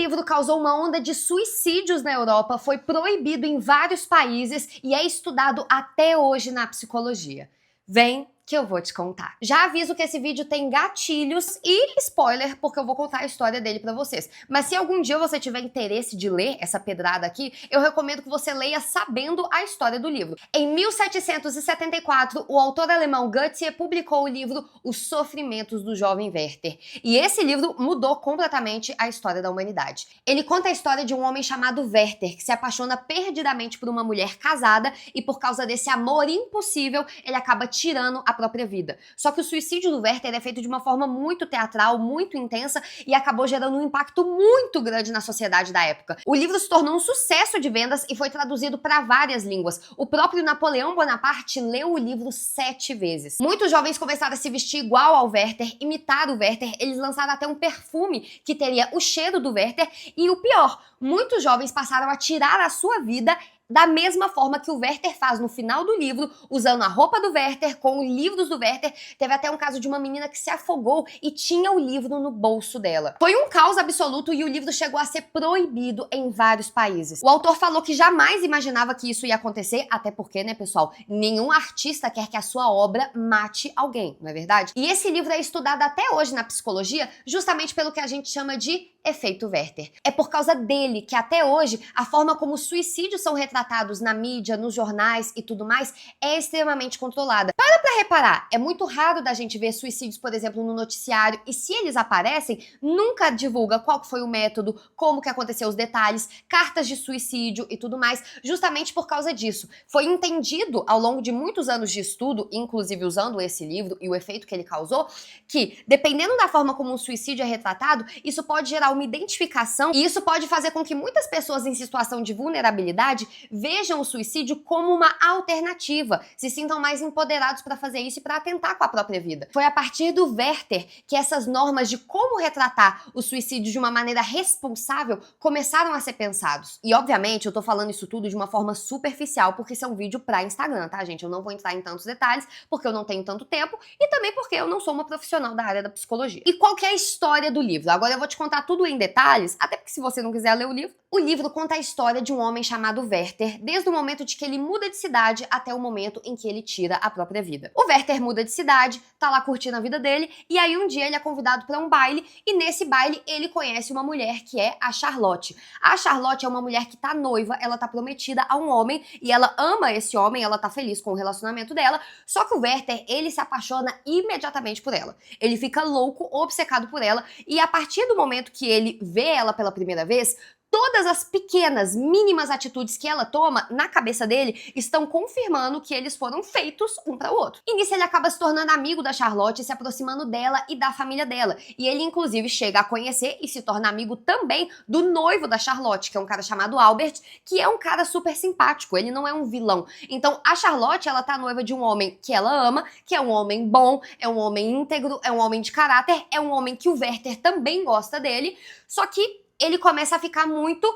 livro causou uma onda de suicídios na Europa, foi proibido em vários países e é estudado até hoje na psicologia. Vem que eu vou te contar. Já aviso que esse vídeo tem gatilhos e spoiler, porque eu vou contar a história dele pra vocês. Mas se algum dia você tiver interesse de ler essa pedrada aqui, eu recomendo que você leia sabendo a história do livro. Em 1774, o autor alemão Goethe publicou o livro Os Sofrimentos do Jovem Werther. E esse livro mudou completamente a história da humanidade. Ele conta a história de um homem chamado Werther, que se apaixona perdidamente por uma mulher casada e por causa desse amor impossível, ele acaba tirando a própria vida. Só que o suicídio do Werther é feito de uma forma muito teatral, muito intensa e acabou gerando um impacto muito grande na sociedade da época. O livro se tornou um sucesso de vendas e foi traduzido para várias línguas. O próprio Napoleão Bonaparte leu o livro 7 vezes. Muitos jovens começaram a se vestir igual ao Werther, imitar o Werther, eles lançaram até um perfume que teria o cheiro do Werther e o pior, muitos jovens passaram a tirar a sua vida da mesma forma que o Werther faz no final do livro, usando a roupa do Werther, com os livros do Werther. Teve até um caso de uma menina que se afogou e tinha o livro no bolso dela. Foi um caos absoluto e o livro chegou a ser proibido em vários países. O autor falou que jamais imaginava que isso ia acontecer, até porque, né, pessoal, nenhum artista quer que a sua obra mate alguém, não é verdade? E esse livro é estudado até hoje na psicologia, justamente pelo que a gente chama de efeito Werther. É por causa dele que até hoje a forma como os suicídios são retratados na mídia, nos jornais e tudo mais é extremamente controlada. Para pra reparar, é muito raro da gente ver suicídios, por exemplo, no noticiário, e se eles aparecem, nunca divulga qual foi o método, como que aconteceu os detalhes, cartas de suicídio e tudo mais, justamente por causa disso. Foi entendido ao longo de muitos anos de estudo, inclusive usando esse livro e o efeito que ele causou, que dependendo da forma como um suicídio é retratado, isso pode gerar uma identificação e isso pode fazer com que muitas pessoas em situação de vulnerabilidade vejam o suicídio como uma alternativa, se sintam mais empoderados para fazer isso e para atentar com a própria vida. Foi a partir do Werther que essas normas de como retratar o suicídio de uma maneira responsável começaram a ser pensados. E obviamente eu tô falando isso tudo de uma forma superficial porque isso é um vídeo para Instagram, tá, gente? Eu não vou entrar em tantos detalhes porque eu não tenho tanto tempo e também porque eu não sou uma profissional da área da psicologia. E qual que é a história do livro? Agora eu vou te contar tudo em detalhes, até porque se você não quiser ler o livro conta a história de um homem chamado Werther, desde o momento de que ele muda de cidade até o momento em que ele tira a própria vida. O Werther muda de cidade, tá lá curtindo a vida dele, e aí um dia ele é convidado para um baile, e nesse baile ele conhece uma mulher que é a Charlotte. A Charlotte é uma mulher que tá noiva, ela tá prometida a um homem, e ela ama esse homem, ela tá feliz com o relacionamento dela, só que o Werther, ele se apaixona imediatamente por ela. Ele fica louco, obcecado por ela, e a partir do momento que ele vê ela pela primeira vez, todas as pequenas, mínimas atitudes que ela toma, na cabeça dele, estão confirmando que eles foram feitos um para o outro. E nisso ele acaba se tornando amigo da Charlotte, se aproximando dela e da família dela. E ele, inclusive, chega a conhecer e se torna amigo também do noivo da Charlotte, que é um cara chamado Albert, que é um cara super simpático, ele não é um vilão. Então, a Charlotte, ela tá noiva de um homem que ela ama, que é um homem bom, é um homem íntegro, é um homem de caráter, é um homem que o Werther também gosta dele, só que ele começa a ficar muito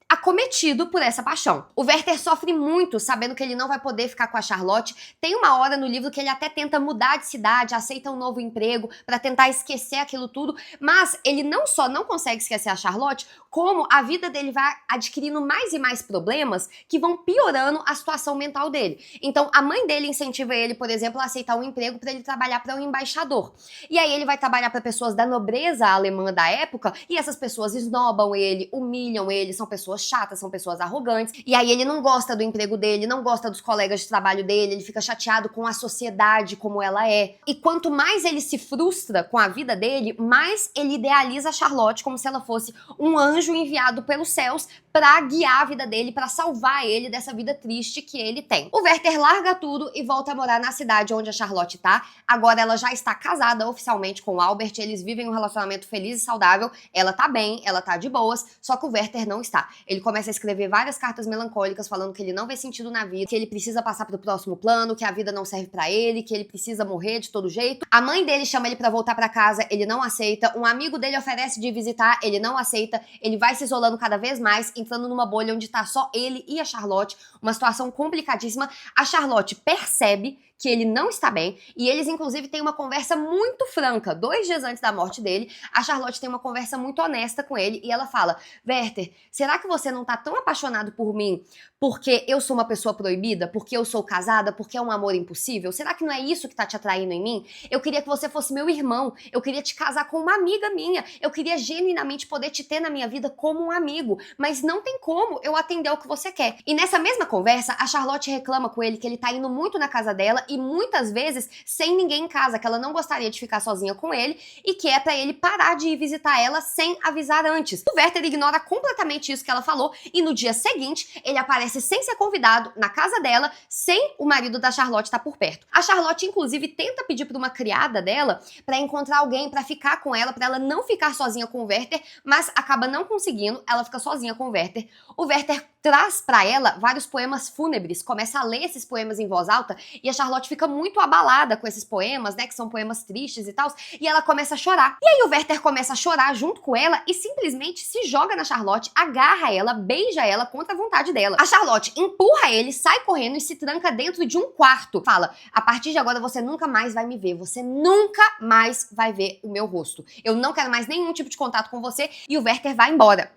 acometido por essa paixão. O Werther sofre muito sabendo que ele não vai poder ficar com a Charlotte. Tem uma hora no livro que ele até tenta mudar de cidade, aceita um novo emprego pra tentar esquecer aquilo tudo, mas ele não só não consegue esquecer a Charlotte, como a vida dele vai adquirindo mais e mais problemas que vão piorando a situação mental dele. Então a mãe dele incentiva ele, por exemplo, a aceitar um emprego pra ele trabalhar pra um embaixador. E aí ele vai trabalhar pra pessoas da nobreza alemã da época e essas pessoas esnobam ele, humilham ele, são pessoas chatas, são pessoas arrogantes, e aí ele não gosta do emprego dele, não gosta dos colegas de trabalho dele, ele fica chateado com a sociedade como ela é. E quanto mais ele se frustra com a vida dele, mais ele idealiza a Charlotte como se ela fosse um anjo enviado pelos céus pra guiar a vida dele, pra salvar ele dessa vida triste que ele tem. O Werther larga tudo e volta a morar na cidade onde a Charlotte tá. Agora ela já está casada oficialmente com o Albert, eles vivem um relacionamento feliz e saudável, ela tá bem, ela tá de boas, só que o Werther não está. Ele começa a escrever várias cartas melancólicas falando que ele não vê sentido na vida, que ele precisa passar pro próximo plano, que a vida não serve pra ele, que ele precisa morrer de todo jeito. A mãe dele chama ele pra voltar pra casa, ele não aceita. Um amigo dele oferece de visitar, ele não aceita. Ele vai se isolando cada vez mais, entrando numa bolha onde tá só ele e a Charlotte, uma situação complicadíssima. A Charlotte percebe que ele não está bem, e eles inclusive têm uma conversa muito franca. 2 dias antes da morte dele, a Charlotte tem uma conversa muito honesta com ele, e ela fala: Werther, será que você não tá tão apaixonado por mim porque eu sou uma pessoa proibida? Porque eu sou casada? Porque é um amor impossível? Será que não é isso que tá te atraindo em mim? Eu queria que você fosse meu irmão, eu queria te casar com uma amiga minha, eu queria genuinamente poder te ter na minha vida como um amigo, mas não tem como eu atender ao que você quer. E nessa mesma conversa, a Charlotte reclama com ele que ele tá indo muito na casa dela e muitas vezes sem ninguém em casa, que ela não gostaria de ficar sozinha com ele e que é pra ele parar de ir visitar ela sem avisar antes. O Werther ignora completamente isso que ela falou e no dia seguinte ele aparece sem ser convidado na casa dela, sem o marido da Charlotte estar por perto. A Charlotte inclusive tenta pedir pra uma criada dela pra encontrar alguém pra ficar com ela, pra ela não ficar sozinha com o Werther, mas acaba não conseguindo, ela fica sozinha com o Werther. O Werther traz pra ela vários poemas fúnebres, começa a ler esses poemas em voz alta e a Charlotte fica muito abalada com esses poemas, né, que são poemas tristes e tal, e ela começa a chorar. E aí o Werther começa a chorar junto com ela e simplesmente se joga na Charlotte, agarra ela, beija ela contra a vontade dela. A Charlotte empurra ele, sai correndo e se tranca dentro de um quarto. Fala: a partir de agora você nunca mais vai me ver, você nunca mais vai ver o meu rosto. Eu não quero mais nenhum tipo de contato com você, e o Werther vai embora.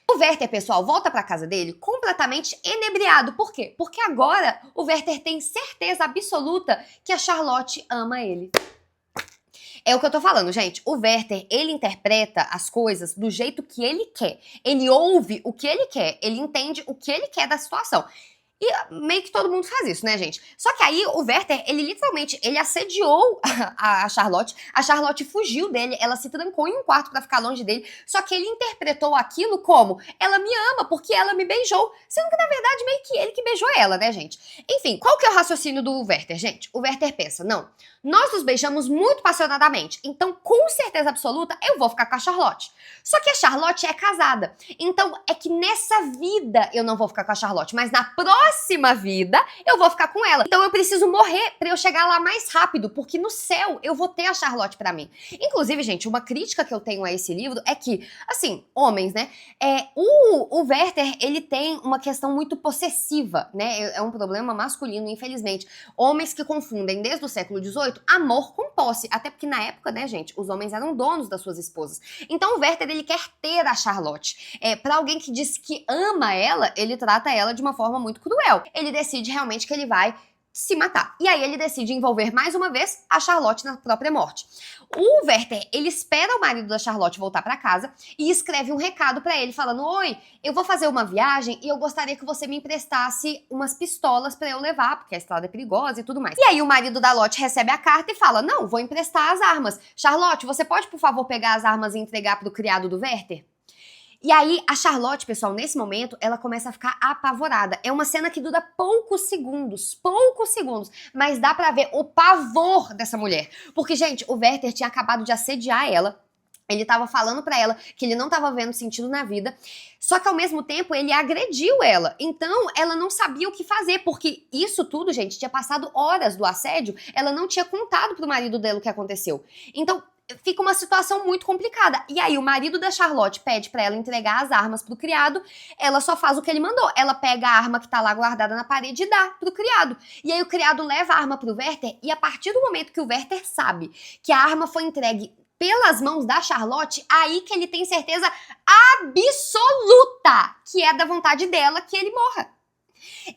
O Werther, pessoal, volta pra casa dele completamente enebriado. Por quê? Porque agora o Werther tem certeza absoluta que a Charlotte ama ele. É o que eu tô falando, gente. O Werther, ele interpreta as coisas do jeito que ele quer. Ele ouve o que ele quer, ele entende o que ele quer da situação. E meio que todo mundo faz isso, né, gente? Só que aí o Werther, ele literalmente, ele assediou a Charlotte fugiu dele, ela se trancou em um quarto pra ficar longe dele, só que ele interpretou aquilo como: ela me ama porque ela me beijou, sendo que na verdade meio que ele que beijou ela, né, gente? Enfim, qual que é o raciocínio do Werther, gente? O Werther pensa: não, nós nos beijamos muito apaixonadamente, então com certeza absoluta eu vou ficar com a Charlotte. Só que a Charlotte é casada, então é que nessa vida eu não vou ficar com a Charlotte, mas na próxima vida eu vou ficar com ela. Então eu preciso morrer pra eu chegar lá mais rápido, porque no céu eu vou ter a Charlotte pra mim. Inclusive, gente, uma crítica que eu tenho a esse livro é que, assim, homens, né, o Werther, ele tem uma questão muito possessiva, né, é um problema masculino, infelizmente. Homens que confundem desde o século XVIII amor com posse, até porque na época, né, gente, os homens eram donos das suas esposas. Então o Werther, ele quer ter a Charlotte. Pra alguém que diz que ama ela, ele trata ela de uma forma muito cruel. Ele decide realmente que ele vai se matar. E aí ele decide envolver mais uma vez a Charlotte na própria morte. O Werther, ele espera o marido da Charlotte voltar pra casa e escreve um recado pra ele falando: oi, eu vou fazer uma viagem e eu gostaria que você me emprestasse umas pistolas pra eu levar, porque a estrada é perigosa e tudo mais. E aí o marido da Lotte recebe a carta e fala: não, vou emprestar as armas. Charlotte, você pode por favor pegar as armas e entregar pro criado do Werther? E aí, a Charlotte, pessoal, nesse momento, ela começa a ficar apavorada. É uma cena que dura poucos segundos, mas dá pra ver o pavor dessa mulher. Porque, gente, o Werther tinha acabado de assediar ela, ele tava falando pra ela que ele não tava vendo sentido na vida, só que ao mesmo tempo ele agrediu ela. Então ela não sabia o que fazer, porque isso tudo, gente, tinha passado horas do assédio, ela não tinha contado pro marido dela o que aconteceu. Então fica uma situação muito complicada. E aí o marido da Charlotte pede pra ela entregar as armas pro criado, ela só faz o que ele mandou. Ela pega a arma que tá lá guardada na parede e dá pro criado. E aí o criado leva a arma pro Werther, e a partir do momento que o Werther sabe que a arma foi entregue pelas mãos da Charlotte, aí que ele tem certeza absoluta que é da vontade dela que ele morra.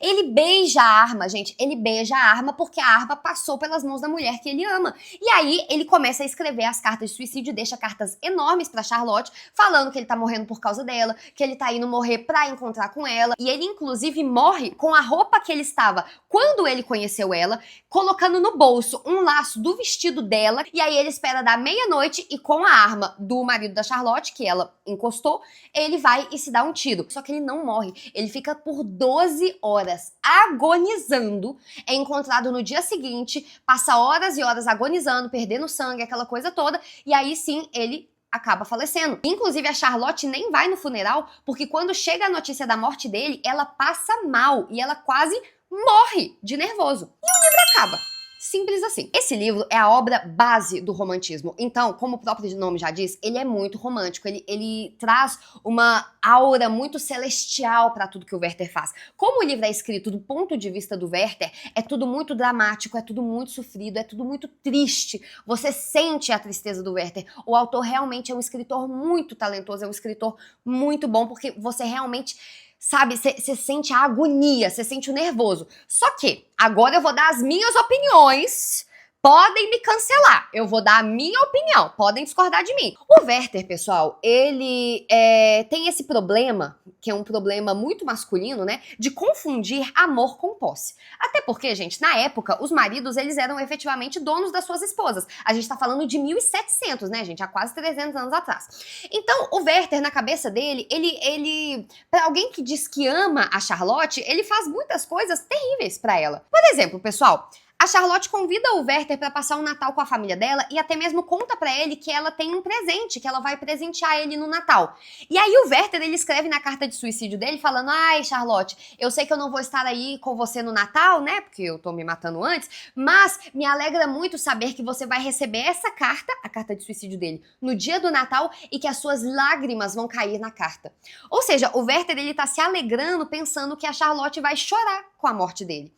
Ele beija a arma, gente, ele beija a arma porque a arma passou pelas mãos da mulher que ele ama. E aí ele começa a escrever as cartas de suicídio, deixa cartas enormes pra Charlotte, falando que ele tá morrendo por causa dela, que ele tá indo morrer pra encontrar com ela. E ele inclusive morre com a roupa que ele estava quando ele conheceu ela, colocando no bolso um laço do vestido dela. E aí ele espera dar meia-noite e com a arma do marido da Charlotte, que ela encostou, ele vai e se dá um tiro. Só que ele não morre, ele fica por 12 horas agonizando, é encontrado no dia seguinte, passa horas e horas agonizando, perdendo sangue, aquela coisa toda, e aí sim ele acaba falecendo. Inclusive a Charlotte nem vai no funeral, porque quando chega a notícia da morte dele, ela passa mal e ela quase morre de nervoso. E o livro acaba. Simples assim. Esse livro é a obra base do romantismo. Então, como o próprio nome já diz, ele é muito romântico. Ele traz uma aura muito celestial para tudo que o Werther faz. Como o livro é escrito do ponto de vista do Werther, é tudo muito dramático, é tudo muito sofrido, é tudo muito triste. Você sente a tristeza do Werther. O autor realmente é um escritor muito talentoso, é um escritor muito bom, porque você realmente... Sabe, você sente a agonia, você sente o nervoso. Só que, agora eu vou dar as minhas opiniões. Podem me cancelar, eu vou dar a minha opinião, podem discordar de mim. O Werther, pessoal, ele tem esse problema, que é um problema muito masculino, né, de confundir amor com posse. Até porque, gente, na época, os maridos, eles eram efetivamente donos das suas esposas. A gente tá falando de 1700, né, gente, há quase 300 anos atrás. Então, o Werther, na cabeça dele, ele para alguém que diz que ama a Charlotte, ele faz muitas coisas terríveis pra ela. Por exemplo, pessoal, a Charlotte convida o Werther para passar o Natal com a família dela e até mesmo conta para ele que ela tem um presente, que ela vai presentear ele no Natal. E aí o Werther, ele escreve na carta de suicídio dele falando: ai, Charlotte, eu sei que eu não vou estar aí com você no Natal, né, porque eu tô me matando antes, mas me alegra muito saber que você vai receber essa carta, a carta de suicídio dele, no dia do Natal e que as suas lágrimas vão cair na carta. Ou seja, o Werther, ele tá se alegrando pensando que a Charlotte vai chorar com a morte dele.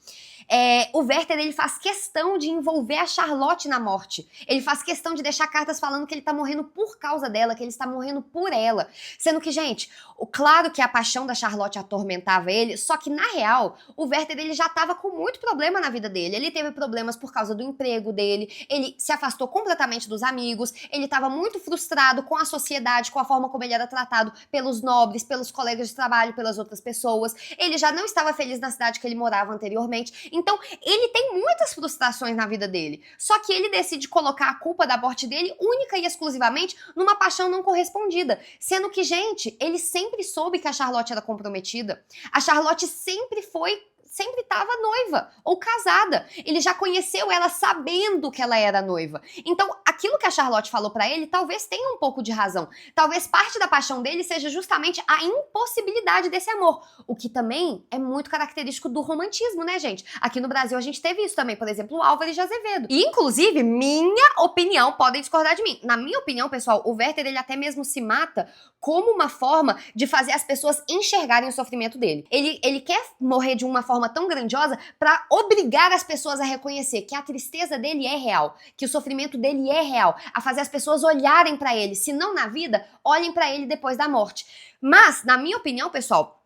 O Werther, ele faz questão de envolver a Charlotte na morte. Ele faz questão de deixar cartas falando que ele tá morrendo por causa dela, que ele está morrendo por ela. Sendo que, gente, claro que a paixão da Charlotte atormentava ele, só que, na real, o Werther, ele já tava com muito problema na vida dele. Ele teve problemas por causa do emprego dele, ele se afastou completamente dos amigos, ele tava muito frustrado com a sociedade, com a forma como ele era tratado pelos nobres, pelos colegas de trabalho, pelas outras pessoas. Ele já não estava feliz na cidade que ele morava anteriormente. Então, ele tem muitas frustrações na vida dele. Só que ele decide colocar a culpa da morte dele única e exclusivamente numa paixão não correspondida. Sendo que, gente, ele sempre soube que a Charlotte era comprometida. A Charlotte sempre estava noiva ou casada. Ele já conheceu ela sabendo que ela era noiva. Então, aquilo que a Charlotte falou pra ele talvez tenha um pouco de razão. Talvez parte da paixão dele seja justamente a impossibilidade desse amor. O que também é muito característico do romantismo, né, gente? Aqui no Brasil a gente teve isso também, por exemplo, o Álvares de Azevedo. E, inclusive, minha opinião, podem discordar de mim. Na minha opinião, pessoal, o Werther, ele até mesmo se mata como uma forma de fazer as pessoas enxergarem o sofrimento dele. Ele quer morrer de uma forma tão grandiosa para obrigar as pessoas a reconhecer que a tristeza dele é real, que o sofrimento dele é real, a fazer as pessoas olharem para ele, se não na vida, olhem para ele depois da morte. Mas, na minha opinião, pessoal,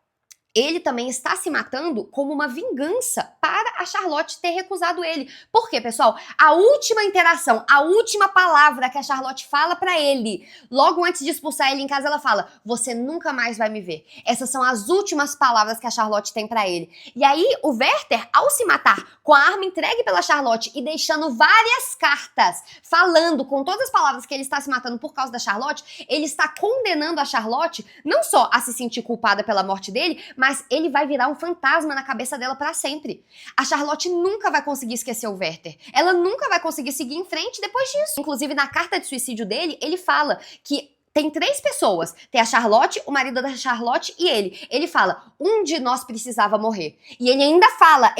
ele também está se matando como uma vingança para a Charlotte ter recusado ele. Por quê, pessoal? A última interação, a última palavra que a Charlotte fala para ele, logo antes de expulsar ele em casa, ela fala: você nunca mais vai me ver. Essas são as últimas palavras que a Charlotte tem para ele. E aí, o Werther, ao se matar com a arma entregue pela Charlotte e deixando várias cartas falando com todas as palavras que ele está se matando por causa da Charlotte, ele está condenando a Charlotte não só a se sentir culpada pela morte dele, mas ele vai virar um fantasma na cabeça dela pra sempre. A Charlotte nunca vai conseguir esquecer o Werther. Ela nunca vai conseguir seguir em frente depois disso. Inclusive, na carta de suicídio dele, ele fala que tem 3 pessoas. Tem a Charlotte, o marido da Charlotte e ele. Ele fala: um de nós precisava morrer. E ele ainda fala,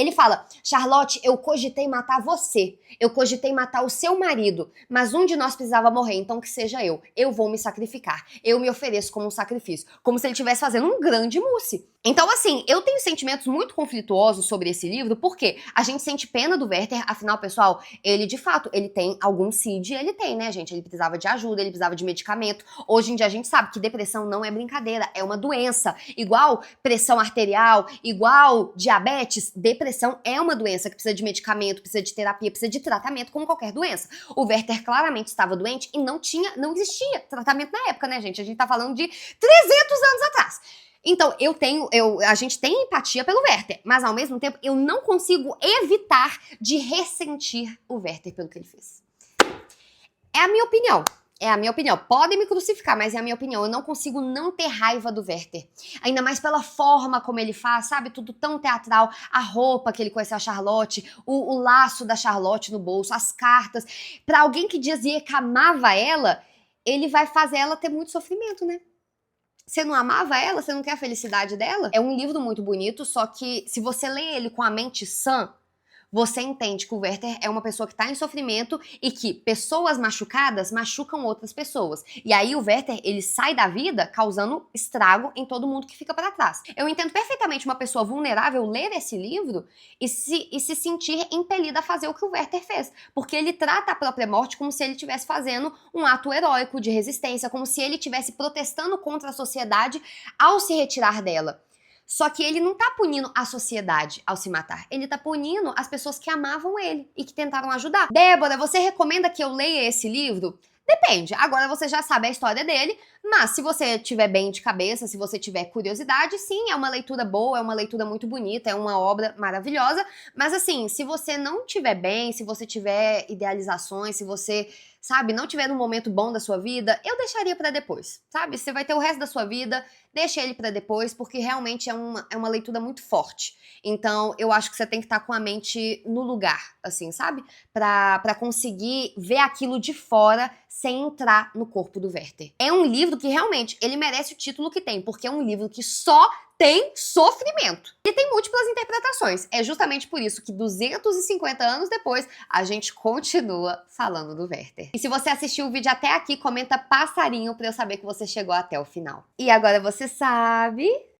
Charlotte, eu cogitei matar você. Eu cogitei matar o seu marido. Mas um de nós precisava morrer, então que seja eu. Eu vou me sacrificar. Eu me ofereço como um sacrifício. Como se ele estivesse fazendo um grande mousse. Então, assim, eu tenho sentimentos muito conflituosos sobre esse livro, porque a gente sente pena do Werther, afinal, pessoal, ele de fato, ele tem algum CID, ele tem, né, gente? Ele precisava de ajuda, ele precisava de medicamento. Hoje em dia a gente sabe que depressão não é brincadeira, é uma doença. Igual pressão arterial, igual diabetes, depressão é uma doença que precisa de medicamento, precisa de terapia, precisa de tratamento como qualquer doença. O Werther claramente estava doente e não existia tratamento na época, né, gente? A gente tá falando de 300 anos atrás. Então, a gente tem empatia pelo Werther, mas ao mesmo tempo eu não consigo evitar de ressentir o Werther pelo que ele fez. É a minha opinião. É a minha opinião. Podem me crucificar, mas é a minha opinião. Eu não consigo não ter raiva do Werther. Ainda mais pela forma como ele faz, sabe? Tudo tão teatral. A roupa que ele conheceu a Charlotte, o laço da Charlotte no bolso, as cartas. Pra alguém que dizia que amava ela, ele vai fazer ela ter muito sofrimento, né? Você não amava ela? Você não quer a felicidade dela? É um livro muito bonito, só que se você lê ele com a mente sã, você entende que o Werther é uma pessoa que tá em sofrimento e que pessoas machucadas machucam outras pessoas. E aí o Werther, ele sai da vida causando estrago em todo mundo que fica para trás. Eu entendo perfeitamente uma pessoa vulnerável ler esse livro e se sentir impelida a fazer o que o Werther fez. Porque ele trata a própria morte como se ele estivesse fazendo um ato heróico de resistência, como se ele estivesse protestando contra a sociedade ao se retirar dela. Só que ele não tá punindo a sociedade ao se matar. Ele tá punindo as pessoas que amavam ele e que tentaram ajudar. Débora, você recomenda que eu leia esse livro? Depende. Agora você já sabe a história dele, mas se você tiver bem de cabeça, se você tiver curiosidade, sim, é uma leitura boa, é uma leitura muito bonita, é uma obra maravilhosa. Mas assim, se você não tiver bem, se você tiver idealizações, se você, sabe, não tiver num momento bom da sua vida, eu deixaria pra depois, sabe? Você vai ter o resto da sua vida, deixa ele pra depois, porque realmente é uma leitura muito forte. Então, eu acho que você tem que estar com a mente no lugar, assim, sabe? Pra conseguir ver aquilo de fora sem entrar no corpo do Werther. É um livro que realmente, ele merece o título que tem, porque é um livro que só tem sofrimento. E tem múltiplas interpretações. É justamente por isso que 250 anos depois, a gente continua falando do Werther. E se você assistiu o vídeo até aqui, comenta passarinho pra eu saber que você chegou até o final. E agora você sabe...